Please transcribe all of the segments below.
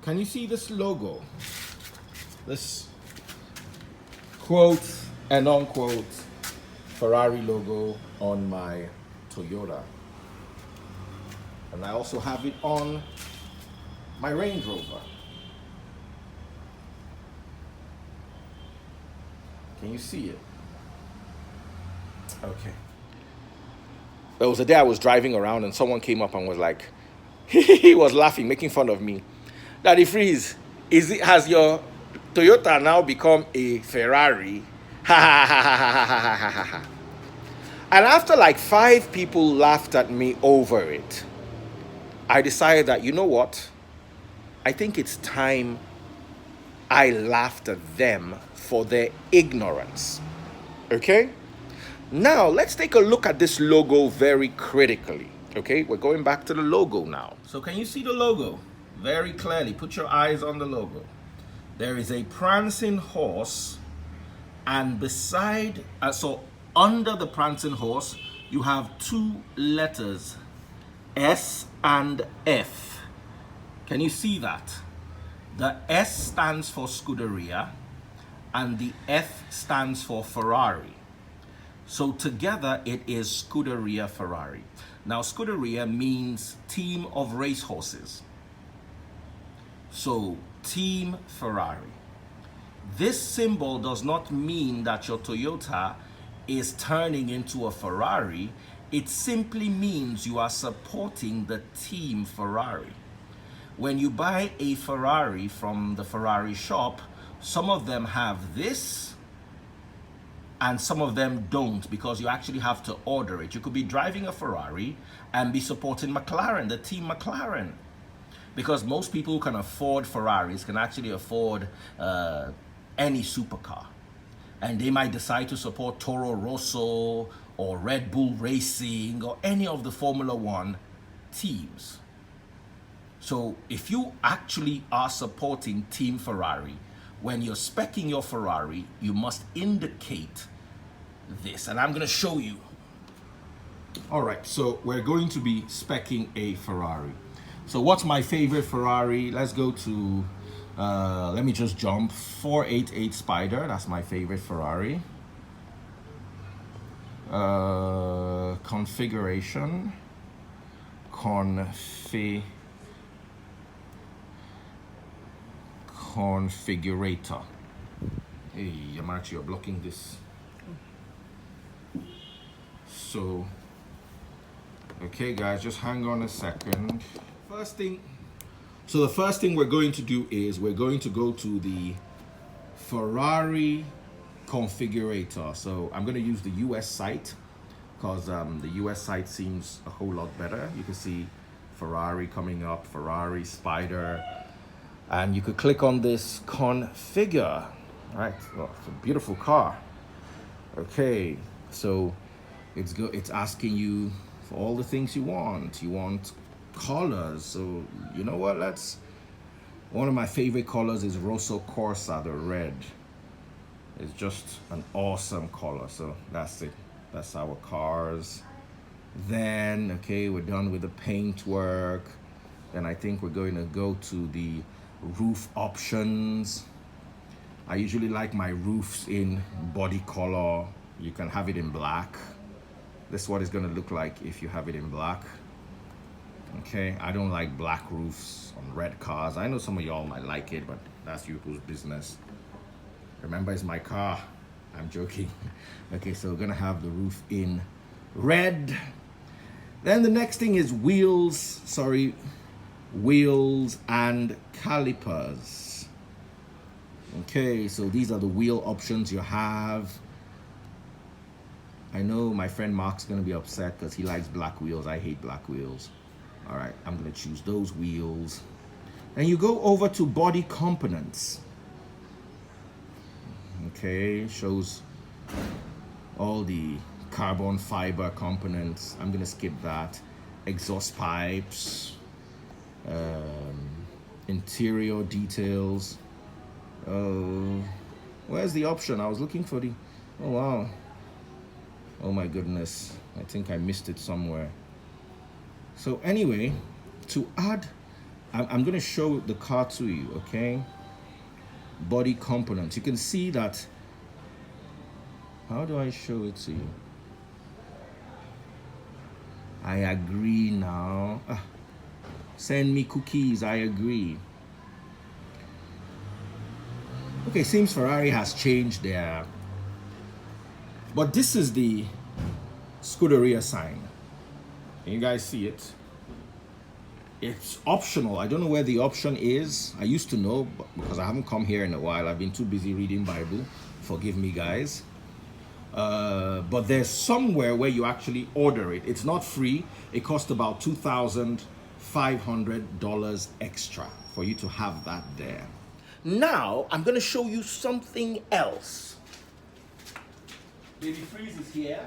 can you see this logo? This quote and unquote Ferrari logo on my Toyota. And I also have it on my Range Rover. Can you see it? Okay. There was a day I was driving around and someone came up and was like, he was laughing, making fun of me. Daddy Freeze, has your Toyota now become a Ferrari? Ha ha ha ha ha ha ha ha ha. And after like 5 people laughed at me over it, I decided that, you know what? I think it's time I laughed at them for their ignorance. Okay? Now, let's take a look at this logo very critically. Okay? We're going back to the logo now. So can you see the logo? Very clearly. Put your eyes on the logo. There is a prancing horse, and beside, so under the prancing horse, you have 2 letters, S and F. Can you see that? The S stands for Scuderia and the F stands for Ferrari. So together it is Scuderia Ferrari. Now Scuderia means team of racehorses. So Team Ferrari. This symbol does not mean that your Toyota is turning into a Ferrari. It simply means you are supporting the Team Ferrari. When you buy a Ferrari from the Ferrari shop, some of them have this and some of them don't, because you actually have to order it. You could be driving a Ferrari and be supporting McLaren, the Team McLaren. Because most people who can afford Ferraris can actually afford any supercar. And they might decide to support Toro Rosso or Red Bull Racing or any of the Formula One teams. So if you actually are supporting Team Ferrari, when you're speccing your Ferrari, you must indicate this. And I'm going to show you. All right, so we're going to be speccing a Ferrari. So what's my favorite Ferrari? Let's go to, let me just jump, 488 Spider. That's my favorite Ferrari. Configuration. Configurator. Hey, Yamachi, you're blocking this. So, okay guys, just hang on a second. So the first thing we're going to do is we're going to go to the Ferrari Configurator. So I'm going to use the US site because the US site seems a whole lot better. You can see Ferrari coming up, Ferrari Spider, and you could click on this configure. All right, well, it's a beautiful car. Okay, so it's asking you for all the things you want. You want colors, so you know what, one of my favorite colors is Rosso Corsa, the red. It's just an awesome color. So that's it, that's our cars. Then okay, we're done with the paint work. Then I think we're going to go to the roof options. I usually like my roofs in body color. You can have it in black. This is what it's going to look like if you have it in black. Okay, I don't like black roofs on red cars. I know some of y'all might like it, but that's people's business. Remember, it's my car. I'm joking. Okay, so we're gonna have the roof in red. Then the next thing is wheels and calipers. Okay, so these are the wheel options you have. I know my friend Mark's gonna be upset because he likes black wheels. I hate black wheels. All right, I'm gonna choose those wheels. Then you go over to body components. Okay, shows all the carbon fiber components. I'm gonna skip that. Exhaust pipes, interior details. Where's the option? I was looking for the, oh wow. Oh my goodness, I think I missed it somewhere. So anyway, to add I'm going to show the car to you, okay? Body components. You can see that. How do I show it to you? I agree now. Send me cookies. I agree. Okay, seems Ferrari has changed their... But this is the Scuderia sign. Can you guys see it? It's optional. I don't know where the option is. I used to know, but because I haven't come here in a while. I've been too busy reading Bible. Forgive me, guys. But there's somewhere where you actually order it. It's not free. It costs about $2,500 extra for you to have that there. Now, I'm going to show you something else. Baby Freeze is here.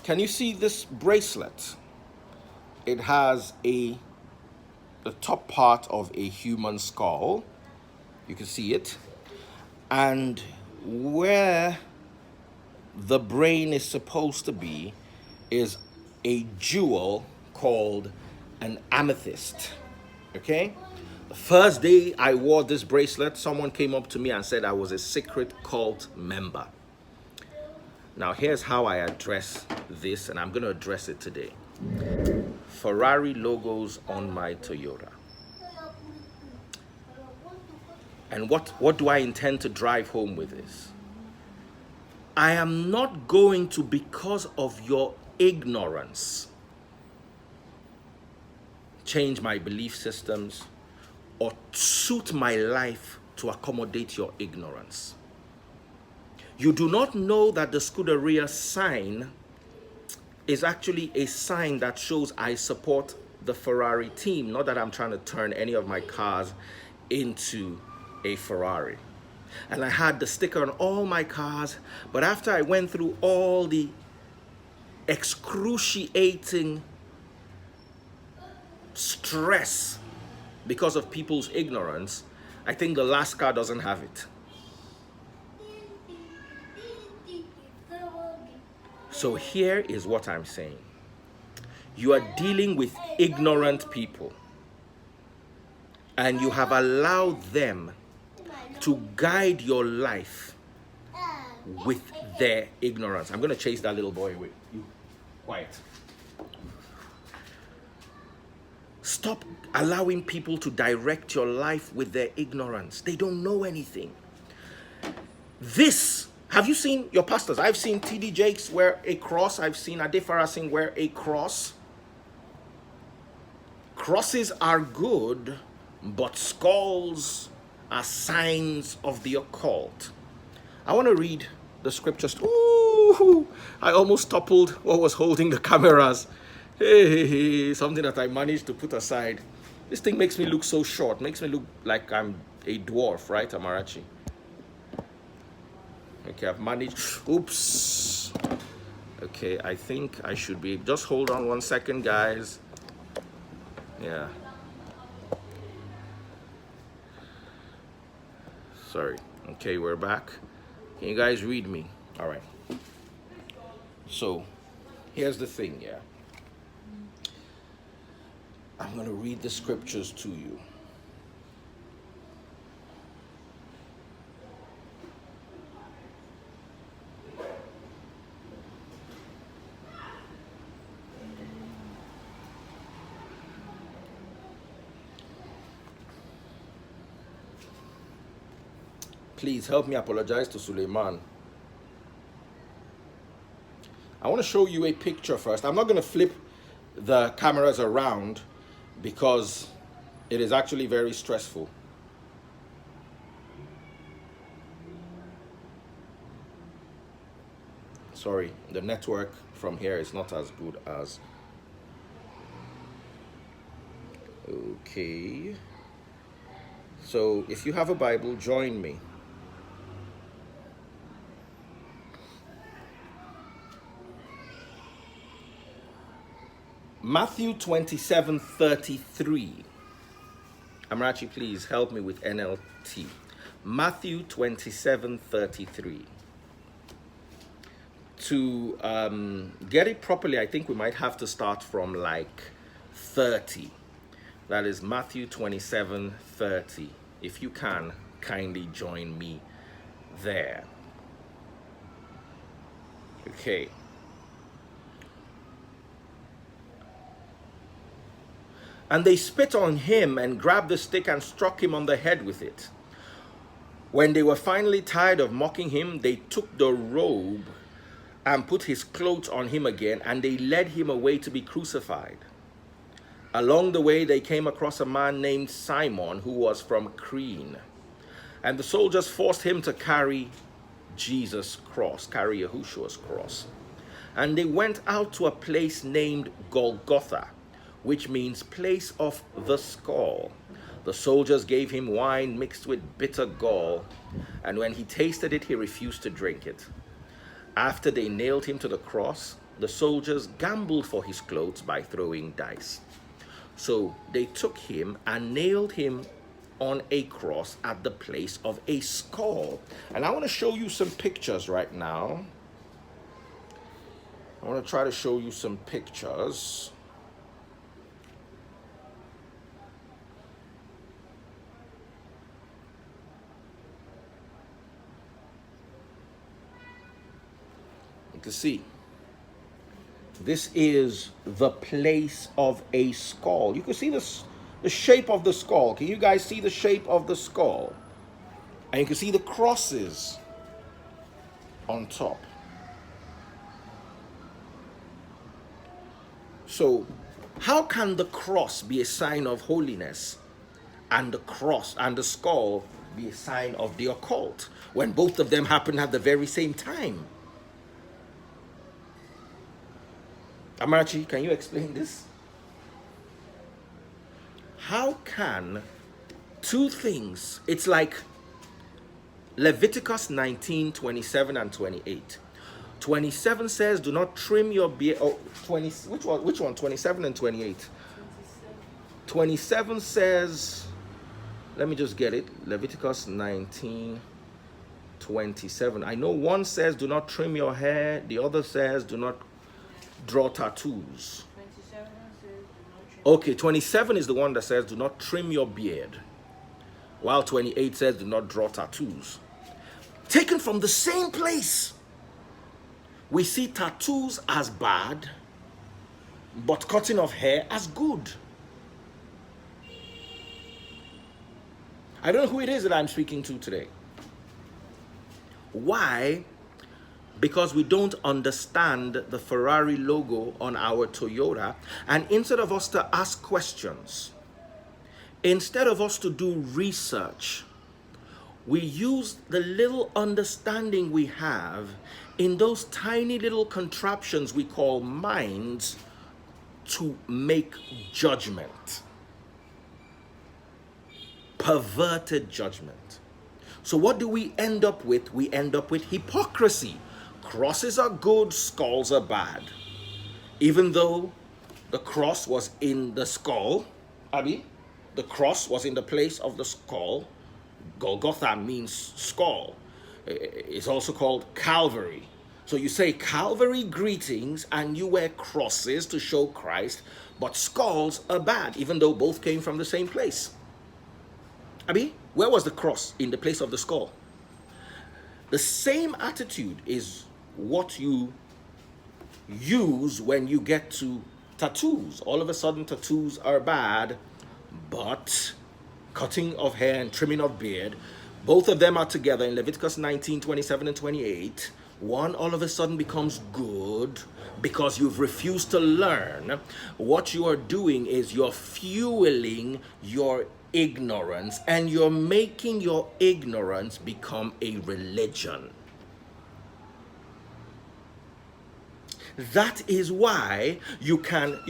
Can you see this bracelet? It has the top part of a human skull. You can see it. And where the brain is supposed to be is a jewel called an amethyst. Okay? The first day I wore this bracelet, someone came up to me and said I was a secret cult member. Now here's how I address this, and I'm going to address it today. Ferrari logos on my Toyota. And what do I intend to drive home with this? I am not going to, because of your ignorance, change my belief systems or suit my life to accommodate your ignorance. You do not know that the Scuderia sign is actually a sign that shows I support the Ferrari team. Not that I'm trying to turn any of my cars into a Ferrari. And I had the sticker on all my cars, but after I went through all the excruciating stress because of people's ignorance, I think the last car doesn't have it. So here is what I'm saying. You are dealing with ignorant people, and you have allowed them to guide your life with their ignorance. I'm going to chase that little boy away. You, quiet. Stop allowing people to direct your life with their ignorance. They don't know anything. This, have you seen your pastors? I've seen T.D. Jakes wear a cross. I've seen Adefara Singh wear a cross. Crosses are good, but skulls are signs of the occult. I want to read the scriptures. Ooh, I almost toppled what was holding the cameras. Hey, something that I managed to put aside. This thing makes me look so short. Makes me look like I'm a dwarf, right, Amarachi? Okay, I've managed. Oops. Okay, I think I should be. Just hold on 1 second, guys. Yeah. Sorry. Okay, we're back. Can you guys read me? All right. So, here's the thing, yeah. I'm going to read the scriptures to you. Please help me apologize to Suleiman. I want to show you a picture first. I'm not going to flip the cameras around because it is actually very stressful. Sorry, the network from here is not as good as... Okay. So if you have a Bible, join me. Matthew 27:33. Amarachi, please help me with NLT. Matthew 27:33. to get it properly, I think we might have to start from like 30. That is Matthew 27:30. If you can, kindly join me there. Okay. And they spit on him and grabbed the stick and struck him on the head with it. When they were finally tired of mocking him, they took the robe and put his clothes on him again, and they led him away to be crucified. Along the way, they came across a man named Simon, who was from Crene. And the soldiers forced him to carry Jesus' cross, carry Yahushua's cross. And they went out to a place named Golgotha, which means place of the skull. The soldiers gave him wine mixed with bitter gall, and when he tasted it, he refused to drink it. After they nailed him to the cross, the soldiers gambled for his clothes by throwing dice. So they took him and nailed him on a cross at the place of a skull. And I want to show you some pictures right now. I want to try to show you some pictures. To see, this is the place of a skull. You can see this, the shape of the skull. Can you guys see the shape of the skull? And you can see the crosses on top. So how can the cross be a sign of holiness and the cross and the skull be a sign of the occult when both of them happen at the very same time? Amarachi, can you explain this? How can two things, it's like Leviticus 19:27 and 28. 27 says, do not trim your beard. Oh, 20, which one? 27 and 28. 27 says, let me just get it. Leviticus 19:27. I know one says, do not trim your hair. The other says, do not draw tattoos. 27 says, do not trim. Okay, 27 is the one that says, do not trim your beard. While 28 says, do not draw tattoos. Taken from the same place. We see tattoos as bad, but cutting of hair as good. I don't know who it is that I'm speaking to today. Why? Because we don't understand the Ferrari logo on our Toyota, and instead of us to ask questions, instead of us to do research, we use the little understanding we have in those tiny little contraptions we call minds to make judgment. Perverted judgment. So what do we end up with? We end up with hypocrisy. Crosses are good, skulls are bad. Even though the cross was in the skull, Abby, the cross was in the place of the skull. Golgotha means skull. It's also called Calvary. So you say Calvary greetings and you wear crosses to show Christ, but skulls are bad, even though both came from the same place. Abby, where was the cross? In the place of the skull. The same attitude is what you use when you get to tattoos. All of a sudden tattoos are bad, but cutting of hair and trimming of beard, both of them are together in Leviticus 19:27 and 28. One all of a sudden becomes good because you've refused to learn. What you are doing is you're fueling your ignorance, and you're making your ignorance become a religion. That is why you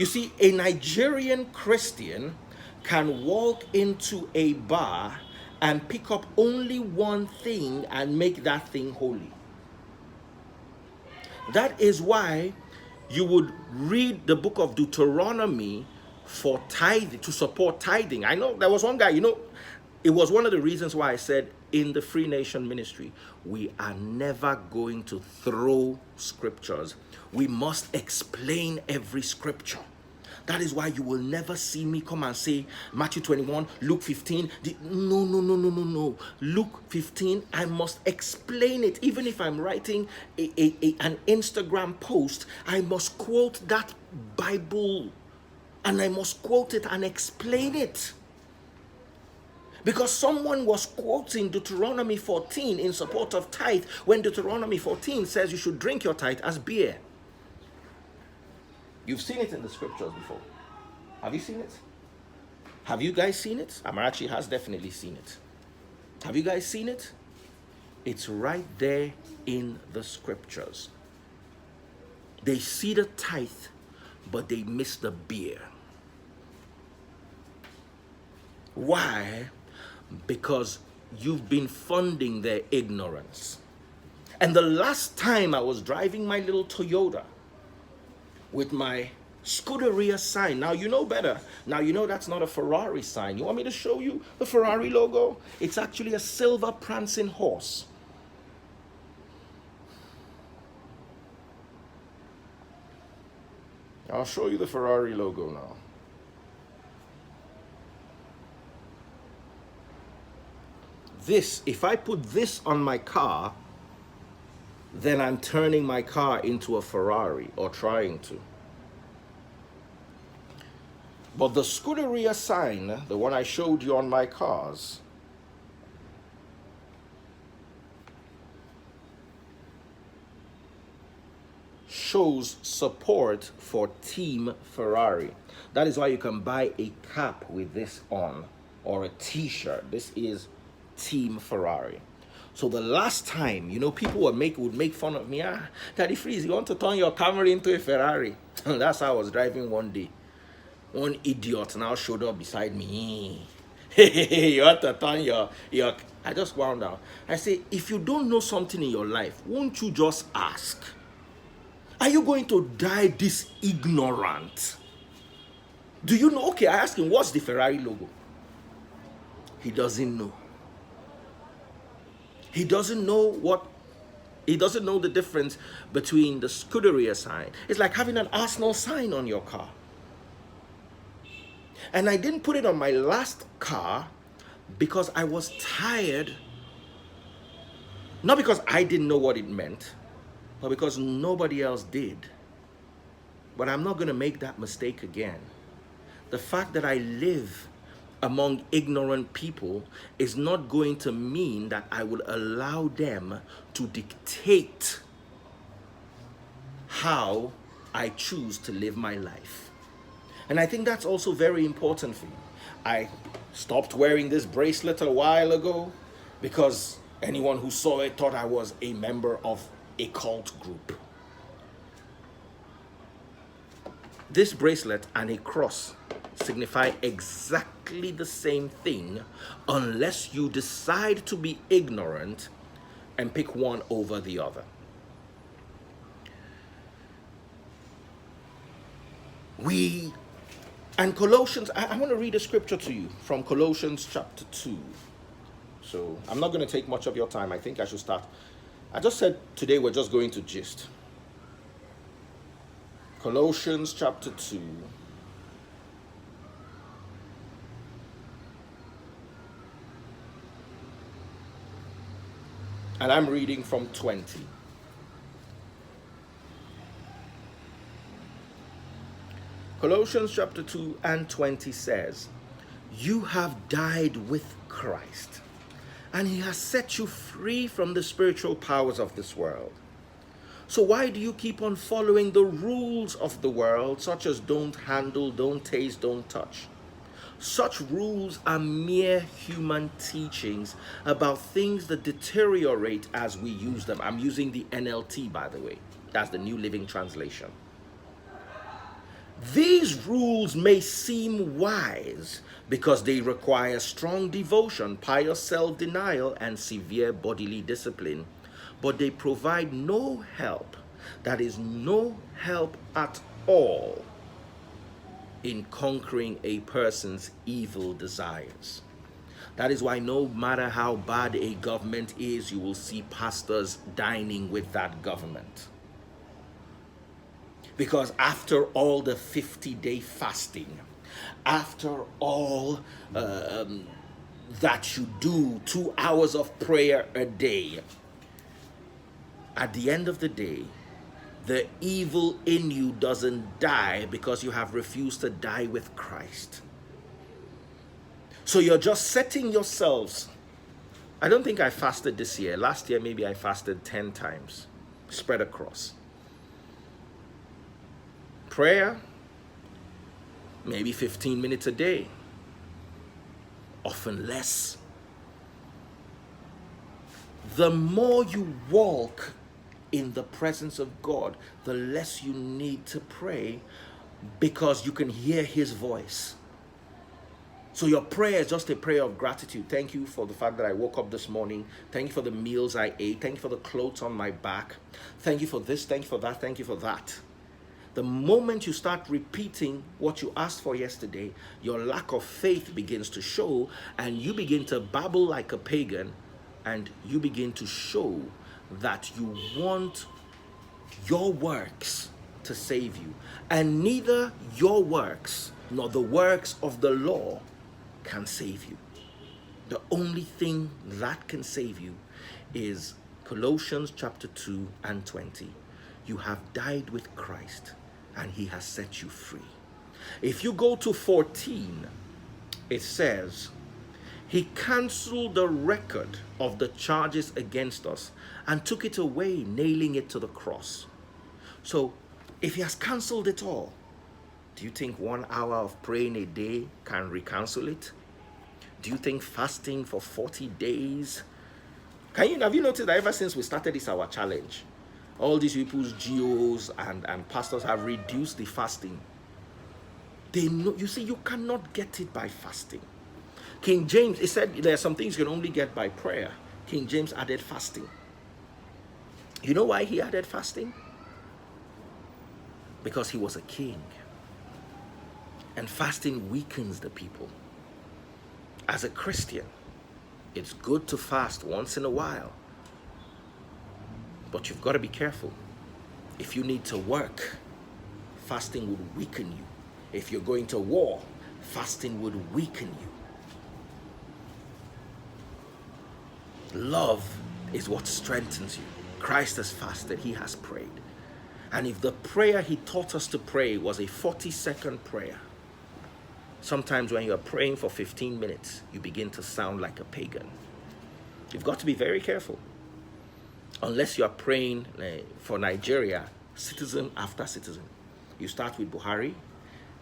see, a Nigerian Christian can walk into a bar and pick up only one thing and make that thing holy. That is why you would read the book of Deuteronomy for tithing, to support tithing. I know there was one guy, it was one of the reasons why I said in the Free Nation ministry, we are never going to throw scriptures. We must explain every scripture. That is why you will never see me come and say Matthew 21, Luke 15. No. Luke 15, I must explain it. Even if I'm writing an Instagram post, I must quote that Bible and I must quote it and explain it. Because someone was quoting Deuteronomy 14 in support of tithe when Deuteronomy 14 says you should drink your tithe as beer. You've seen it in the scriptures before. Have you seen it? Have you guys seen it? Amarachi has definitely seen it. Have you guys seen it? It's right there in the scriptures. They see the tithe, but they miss the beer. Why? Because you've been funding their ignorance. And the last time I was driving my little Toyota with my Scuderia sign. Now you know better. Now you know that's not a Ferrari sign. You want me to show you the Ferrari logo? It's actually a silver prancing horse. I'll show you the Ferrari logo now. This, if I put this on my car, then I'm turning my car into a Ferrari, or trying to. But the Scuderia sign, the one I showed you on my cars, shows support for Team Ferrari. That is why you can buy a cap with this on, or a t-shirt. This is Team Ferrari. So the last time, you know, people would make fun of me. Daddy Freeze, you want to turn your Camry into a Ferrari? That's how I was driving one day. One idiot now showed up beside me. You want to turn your... I just wound out. I say, if you don't know something in your life, won't you just ask? Are you going to die this ignorant? Do you know? Okay, I asked him, what's the Ferrari logo? He doesn't know. He doesn't know the difference between the Scuderia sign. It's like having an Arsenal sign on your car. And I didn't put it on my last car because I was tired. Not because I didn't know what it meant, but because nobody else did. But I'm not going to make that mistake again. The fact that I live among ignorant people is not going to mean that I will allow them to dictate how I choose to live my life. And I think that's also very important for you. I stopped wearing this bracelet a while ago because anyone who saw it thought I was a member of a cult group. This bracelet and a cross signify exactly the same thing unless you decide to be ignorant and pick one over the other. And Colossians, I want to read a scripture to you from Colossians chapter 2. So I'm not going to take much of your time. I think I should start. I just said today we're just going to gist. Colossians chapter 2. And I'm reading from 20. Colossians chapter 2 and 20 says, you have died with Christ, and he has set you free from the spiritual powers of this world. So why do you keep on following the rules of the world, such as don't handle, don't taste, don't touch? Such rules are mere human teachings about things that deteriorate as we use them. I'm using the NLT, by the way. That's the New Living Translation. These rules may seem wise because they require strong devotion, pious self-denial, and severe bodily discipline, but they provide no help, that is, no help at all, in conquering a person's evil desires. That is why no matter how bad a government is, you will see pastors dining with that government. Because after all the 50-day fasting, after all that you do, 2 hours of prayer a day, at the end of the day, the evil in you doesn't die because you have refused to die with Christ. So you're just setting yourselves. I don't think I fasted this year. Last year, maybe I fasted 10 times, spread across. Prayer, maybe 15 minutes a day, often less. The more you walk in the presence of God, the less you need to pray because you can hear his voice. So your prayer is just a prayer of gratitude. Thank you for the fact that I woke up this morning. Thank you for the meals I ate. Thank you for the clothes on my back. Thank you for this. Thank you for that. Thank you for that. The moment you start repeating what you asked for yesterday, your lack of faith begins to show, and you begin to babble like a pagan, and you begin to show that you want your works to save you. And neither your works nor the works of the law can save you. The only thing that can save you is Colossians chapter 2 and 20. You have died with Christ and he has set you free. If you go to 14, it says, he canceled the record of the charges against us and took it away, nailing it to the cross. So if he has canceled it all, do you think 1 hour of praying a day can reconcile it? Do you think fasting for 40 days? Have you noticed that ever since we started this, our challenge, all these people's GOs and pastors have reduced the fasting. They know, you see, you cannot get it by fasting. King James, he said there are some things you can only get by prayer. King James added fasting. You know why he added fasting? Because he was a king. And fasting weakens the people. As a Christian, it's good to fast once in a while. But you've got to be careful. If you need to work, fasting would weaken you. If you're going to war, fasting would weaken you. Love is what strengthens you. Christ has fasted, he has prayed. And if the prayer he taught us to pray was a 40-second prayer, sometimes when you're praying for 15 minutes, you begin to sound like a pagan. You've got to be very careful. Unless you're praying for Nigeria, citizen after citizen. You start with Buhari,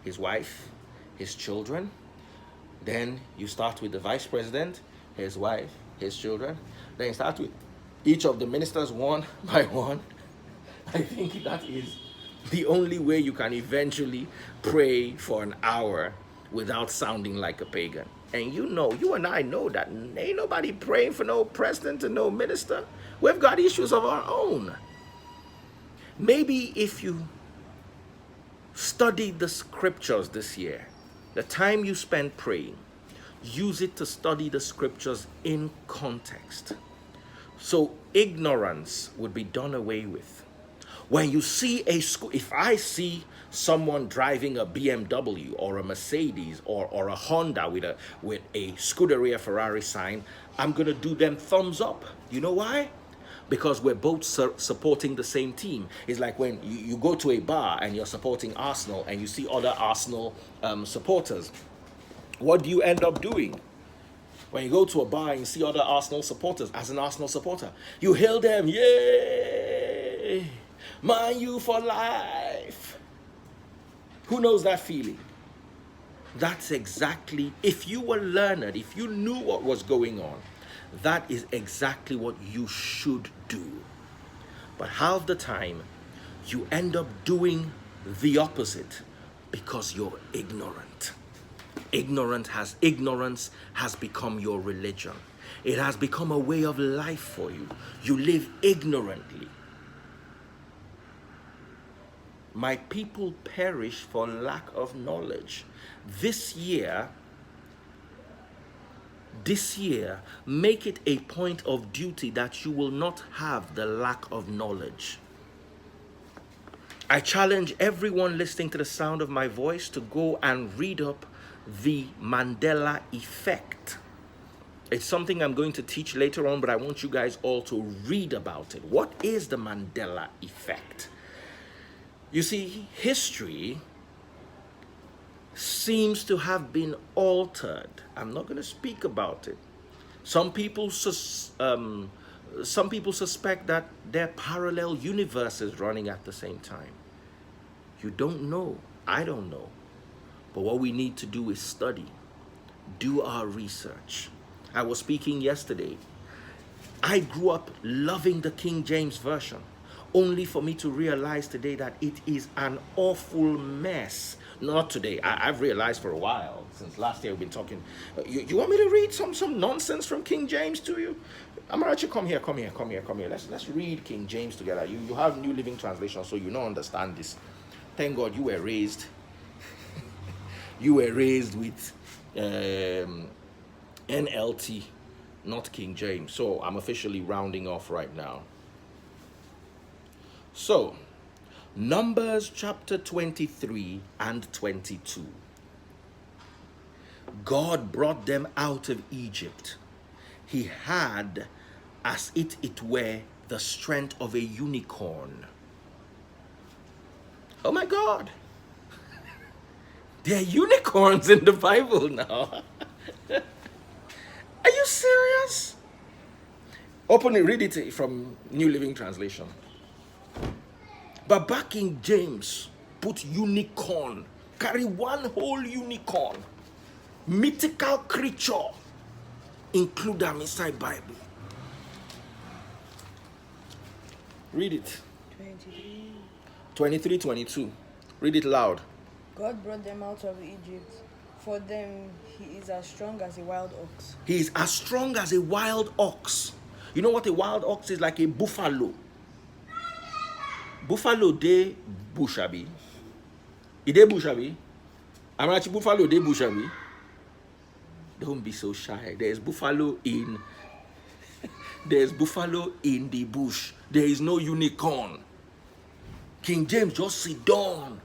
his wife, his children. Then you start with the vice president, his wife, his children. Then you start with each of the ministers one by one. I think that is the only way you can eventually pray for an hour without sounding like a pagan. And you know, you and I know that ain't nobody praying for no president and no minister. We've got issues of our own. Maybe if you studied the scriptures this year, the time you spend praying, use it to study the scriptures in context. So ignorance would be done away with. When you see if I see someone driving a BMW or a Mercedes or a Honda with a Scuderia Ferrari sign, I'm going to do them thumbs up. You know why? Because we're both supporting the same team. It's like when you go to a bar and you're supporting Arsenal and you see other Arsenal supporters. What do you end up doing? When you go to a bar and you see other Arsenal supporters, as an Arsenal supporter, you hail them, yay! Man U for life. Who knows that feeling? That's exactly, if you were learned, if you knew what was going on, that is exactly what you should do. But half the time, you end up doing the opposite because you're ignorant. Ignorance has become your religion. It has become a way of life for you. You live ignorantly. My people perish for lack of knowledge. This year, this year, make it a point of duty that you will not have the lack of knowledge. I challenge everyone listening to the sound of my voice to go and read up the Mandela Effect. It's something I'm going to teach later on, but I want you guys all to read about it. What is the Mandela Effect? You see, history seems to have been altered. I'm not going to speak about it. Some people suspect that there are parallel universes running at the same time. You don't know. I don't know. But what we need to do is study, do our research. I was speaking yesterday. I grew up loving the King James Version, only for me to realize today that it is an awful mess. Not today. I've realized for a while, since last year we've been talking. You want me to read some nonsense from King James to you? Amarachi, come here. Let's read King James together. You have New Living Translation, so you don't understand this. Thank God you were raised. You were raised with NLT, not King James. So I'm officially rounding off right now. So, Numbers chapter 23 and 22. God brought them out of Egypt. He had, as it were, the strength of a unicorn. Oh my God. There are unicorns in the Bible now. Are you serious? Open it, read it from New Living Translation. But back in James, put unicorn. Carry one whole unicorn. Mythical creature. Include them inside Bible. Read it. 23, 22. Read it loud. God brought them out of Egypt. For them, he is as strong as a wild ox. He is as strong as a wild ox. You know what a wild ox is? Like a buffalo. Buffalo de bushabi. Ide bushabi. Amarachi buffalo de bushabi. Don't be so shy. There's buffalo in the bush. There is no unicorn. King James just sit down,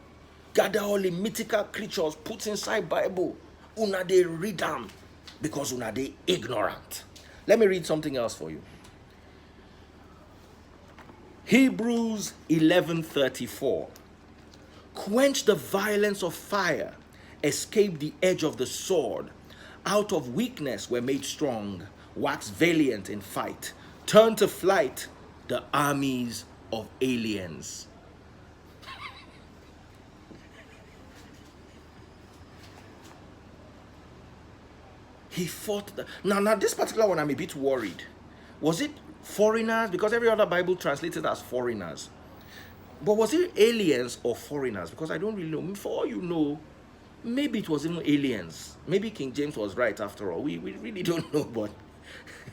gather all the mythical creatures, put inside Bible. Una they read them because una they ignorant. Let me read something else for you. Hebrews 11:34. Quench the violence of fire, escape the edge of the sword. Out of weakness were made strong, wax valiant in fight. Turn to flight the armies of aliens. He fought. Now this particular one, I'm a bit worried. Was it foreigners? Because every other Bible translates it as foreigners. But was it aliens or foreigners? Because I don't really know. For all you know, maybe it was even aliens. Maybe King James was right after all. We really don't know. But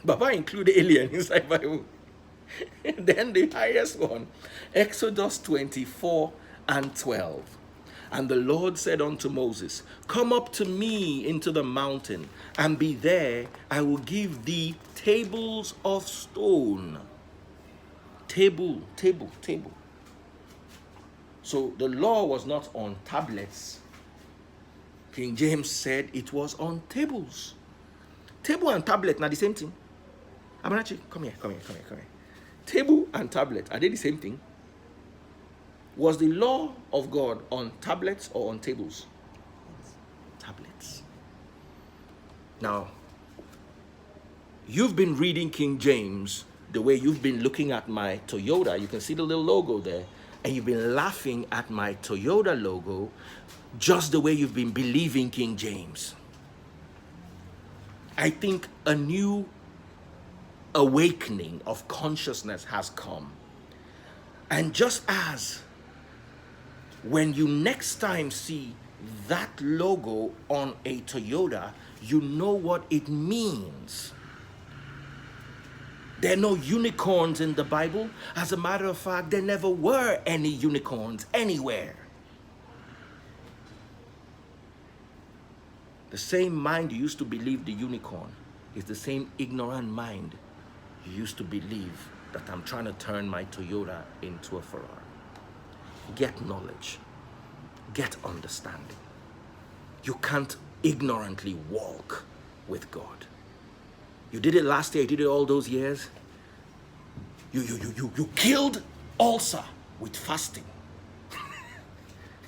Baba include alien inside Bible. Then the highest one, Exodus 24 and 12. And the Lord said unto Moses, come up to me into the mountain, and be there. I will give thee tables of stone. Table. So the law was not on tablets. King James said it was on tables. Table and tablet, not the same thing. Amarachi, come here. Table and tablet, are they the same thing? Was the law of God on tablets or on tables? Tablets. Now, you've been reading King James the way you've been looking at my Toyota. You can see the little logo there. And you've been laughing at my Toyota logo just the way you've been believing King James. I think a new awakening of consciousness has come. And just as when you next time see that logo on a Toyota, you know what it means. There are no unicorns in the Bible. As a matter of fact, there never were any unicorns anywhere. The same mind used to believe the unicorn It's the same ignorant mind you used to believe that I'm trying to turn my Toyota into a Ferrari. Get knowledge. Get understanding. You can't ignorantly walk with God. You did it last year, you did it all those years. You killed ulcer with fasting.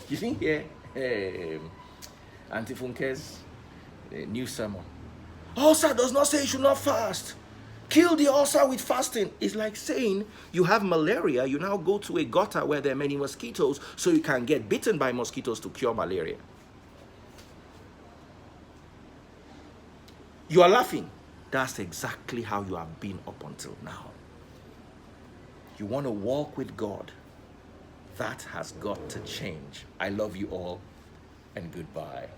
You didn't hear Auntie Funke's new sermon. Ulcer does not say you should not fast. Kill the ulcer with fasting. It's like saying you have malaria, you now go to a gutter where there are many mosquitoes so you can get bitten by mosquitoes to cure malaria. You are laughing. That's exactly how you have been up until now. You want to walk with God. That has got to change. I love you all, and goodbye.